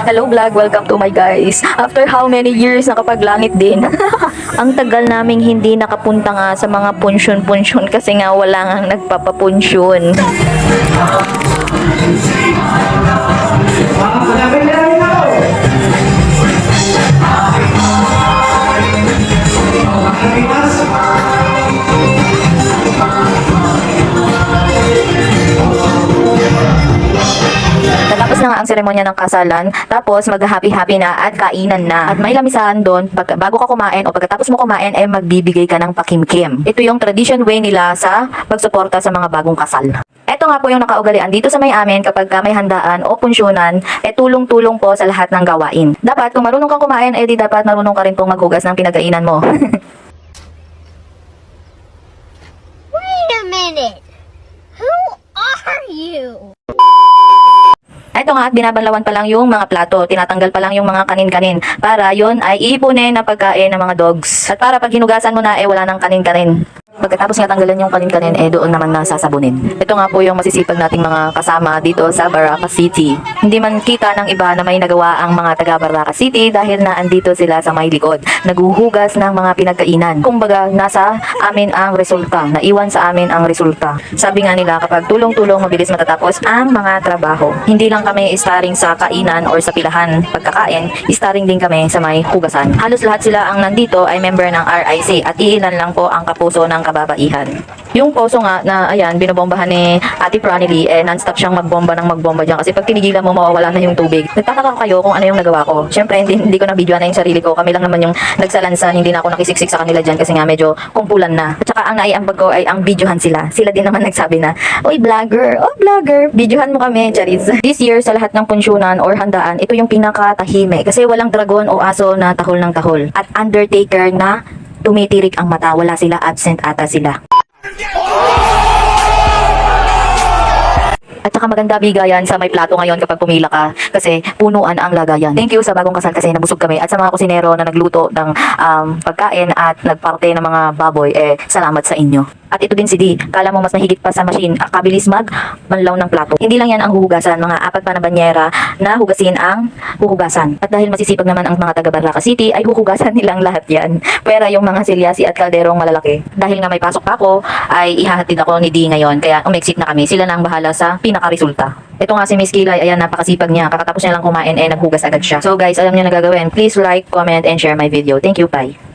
Hello vlog, welcome to my guys. After how many years nakapaglangit din. Ang tagal naming hindi nakapunta nga sa mga punsyon-punsyon kasi nga wala nga nagpapapunsyon. Tapos na nga ang seremonya ng kasalan, tapos mag-happy-happy na at kainan na. At may lamisahan doon, bago ka kumain o pagkatapos mo kumain, magbibigay ka ng pakimkim. Ito yung tradition way nila sa pagsuporta sa mga bagong kasal. Ito nga po yung nakaugalian dito sa may amin kapag may handaan o punsyonan, tulong-tulong po sa lahat ng gawain. Dapat kung marunong kang kumain, di dapat marunong ka rin pong maghugas ng pinagkainan mo. Wait a minute. Who are you? Ito nga at binabanlawan pa lang yung mga plato, tinatanggal pa lang yung mga kanin-kanin para yon ay iipunin na pagkain ng mga dogs. At para pag hinugasan mo na wala nang kanin-kanin. Pagkatapos nga tanggalan yung kanin-kanin, doon naman na sasabunin. Ito nga po yung masisipag nating mga kasama dito sa Baraka City. Hindi man kita ng iba na may nagawa ang mga taga Baraka City dahil na andito sila sa may likod. Naguhugas ng mga pinagkainan. Kumbaga, nasa amin ang resulta. Naiwan sa amin ang resulta. Sabi nga nila, kapag tulong-tulong mabilis matatapos ang mga trabaho. Hindi lang kami starring sa kainan or sa pilahan pagkakain, starring din kami sa may hugasan. Halos lahat sila ang nandito ay member ng RIC at iilan lang po ang kapuso ng kababaihan. Yung poso nga na ayan, binobombahan ni Ate Pranily, non-stop siyang magbomba ng magbomba dyan kasi pag tinigilan mo, mawawala na yung tubig. Nagtataka ko kayo kung ano yung nagawa ko. Siyempre, hindi ko na video na yung sarili ko. Kami lang naman yung nagsalansan, hindi na ako nakisiksik sa kanila dyan kasi nga medyo kumpulan na. At saka ang naiambag ko ay ang videohan sila. Sila din naman nagsabi na, "Oy vlogger, oh vlogger, videohan mo kami, Charis." This year, sa lahat ng punsyonan or handaan, ito yung pinakatahimik kasi walang dragon o aso na tahol ng tahol. At undertaker na tumitirik ang mata, wala sila, absent ata sila. At saka maganda bigayan sa may plato ngayon kapag pumila ka kasi punuan ang lagayan. Thank you sa bagong kasal kasi nabusog kami at sa mga kusinero na nagluto ng pagkain at nagparte ng mga baboy, salamat sa inyo. At ito din si D. Kala mo mas mahigit pa sa machine, kabilis manlaw ng plato. Hindi lang yan ang huhugasan, mga 4 pa na banyera na hugasin ang huhugasan. At dahil masisipag naman ang mga taga Baraka City, ay huhugasan nilang lahat yan. Pero yung mga silyasi at kalderong malalaki, dahil nga may pasok pa ako, ay ihahatid ako ni D ngayon. Kaya umexit na kami. Sila na ang bahala sa pinaka-resulta. Ito nga si Miss Kilay, ayan, napakasipag niya. Kakatapos niya lang kumain, naghugas agad siya. So guys, alam niyo na gagawin. Please like, comment, and share my video. Thank you, bye.